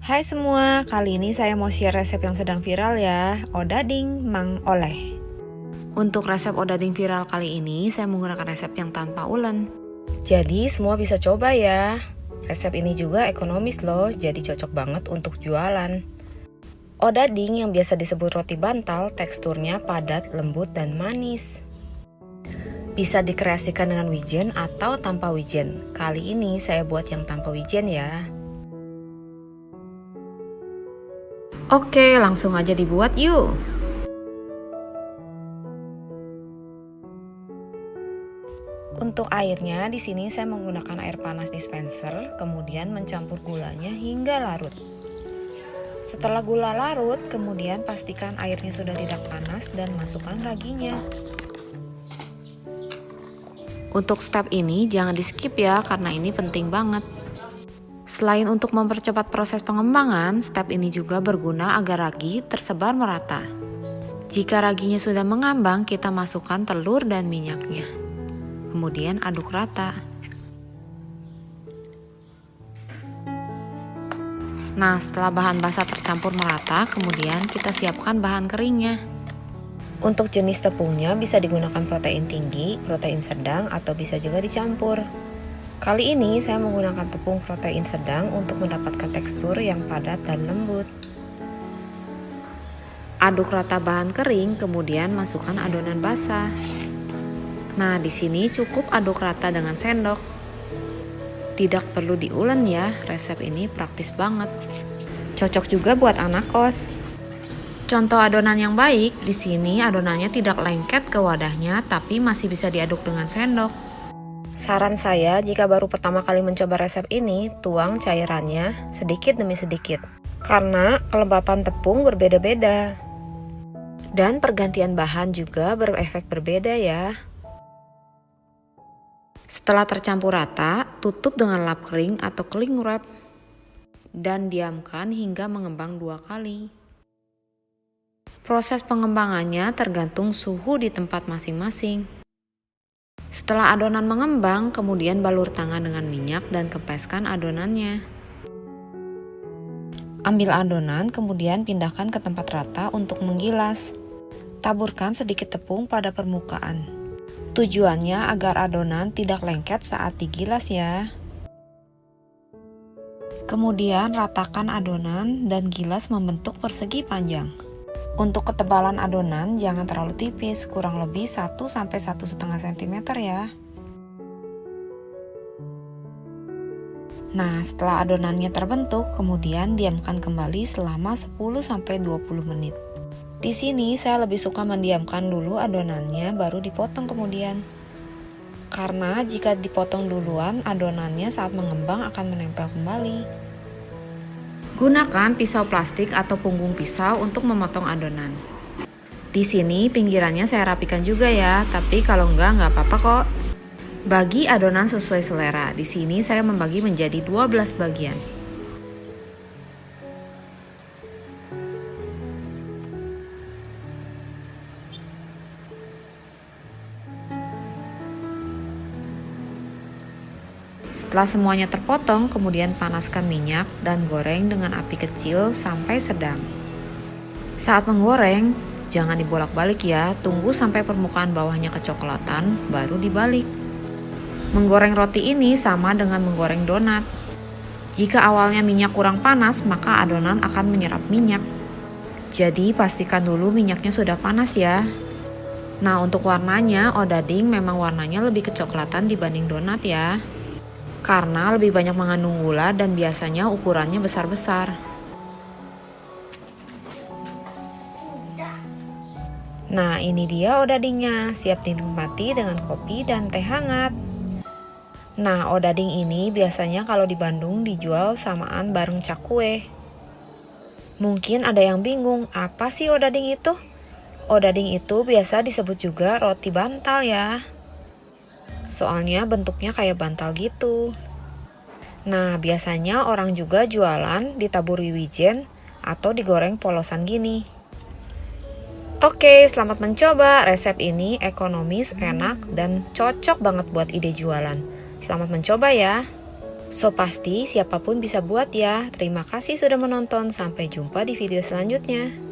Hai semua, kali ini saya mau share resep yang sedang viral ya, odading Mang Oleh. Untuk resep odading viral kali ini, saya menggunakan resep yang tanpa ulen. Jadi semua bisa coba ya. Resep ini juga ekonomis loh, jadi cocok banget untuk jualan. Odading yang biasa disebut roti bantal, teksturnya padat, lembut, dan manis. Bisa dikreasikan dengan wijen atau tanpa wijen. Kali ini saya buat yang tanpa wijen ya. Oke, langsung aja dibuat yuk. Untuk airnya, di sini saya menggunakan air panas dispenser, kemudian mencampur gulanya hingga larut. Setelah gula larut, kemudian pastikan airnya sudah tidak panas dan masukkan raginya. Untuk step ini jangan di skip ya, karena ini penting banget. Selain untuk mempercepat proses pengembangan, step ini juga berguna agar ragi tersebar merata. Jika raginya sudah mengambang, kita masukkan telur dan minyaknya. Kemudian aduk rata. Nah, setelah bahan basah tercampur merata, kemudian kita siapkan bahan keringnya. Untuk jenis tepungnya bisa digunakan protein tinggi, protein sedang, atau bisa juga dicampur. Kali ini saya menggunakan tepung protein sedang untuk mendapatkan tekstur yang padat dan lembut. Aduk rata bahan kering, kemudian masukkan adonan basah. Nah, di sini cukup aduk rata dengan sendok. Tidak perlu diulen ya, resep ini praktis banget. Cocok juga buat anak kos. Contoh adonan yang baik, di sini adonannya tidak lengket ke wadahnya, tapi masih bisa diaduk dengan sendok. Saran saya, jika baru pertama kali mencoba resep ini, tuang cairannya sedikit demi sedikit. Karena kelembapan tepung berbeda-beda. Dan pergantian bahan juga berefek berbeda ya. Setelah tercampur rata, tutup dengan lap kering atau cling wrap. Dan diamkan hingga mengembang 2 kali. Proses pengembangannya tergantung suhu di tempat masing-masing. Setelah adonan mengembang, kemudian balur tangan dengan minyak dan kempeskan adonannya. Ambil adonan, kemudian pindahkan ke tempat rata untuk menggilas. Taburkan sedikit tepung pada permukaan. Tujuannya agar adonan tidak lengket saat digilas ya. Kemudian ratakan adonan dan gilas membentuk persegi panjang. Untuk ketebalan adonan jangan terlalu tipis, kurang lebih 1–1,5 cm ya. Nah, setelah adonannya terbentuk, kemudian diamkan kembali selama 10–20 menit. Di sini saya lebih suka mendiamkan dulu adonannya baru dipotong kemudian. Karena jika dipotong duluan, adonannya saat mengembang akan menempel kembali. Gunakan pisau plastik atau punggung pisau untuk memotong adonan. Di sini pinggirannya saya rapikan juga ya, tapi kalau nggak apa-apa kok. Bagi adonan sesuai selera. Di sini saya membagi menjadi 12 bagian. Setelah semuanya terpotong, kemudian panaskan minyak dan goreng dengan api kecil sampai sedang. Saat menggoreng, jangan dibolak-balik ya, tunggu sampai permukaan bawahnya kecoklatan, baru dibalik. Menggoreng roti ini sama dengan menggoreng donat. Jika awalnya minyak kurang panas, maka adonan akan menyerap minyak. Jadi pastikan dulu minyaknya sudah panas ya. Nah, untuk warnanya, odading memang warnanya lebih kecoklatan dibanding donat ya. Karena lebih banyak mengandung gula dan biasanya ukurannya besar-besar. Nah, ini dia odadingnya, siap dinikmati dengan kopi dan teh hangat. Nah, odading ini biasanya kalau di Bandung dijual samaan bareng cakwe. Mungkin ada yang bingung, apa sih odading itu? Odading itu biasa disebut juga roti bantal ya. Soalnya bentuknya kayak bantal gitu. Nah, biasanya orang juga jualan ditaburi wijen atau digoreng polosan gini. Oke, selamat mencoba. Resep ini ekonomis, enak, dan cocok banget buat ide jualan. Selamat mencoba ya. So pasti siapapun bisa buat ya. Terima kasih sudah menonton, sampai jumpa di video selanjutnya.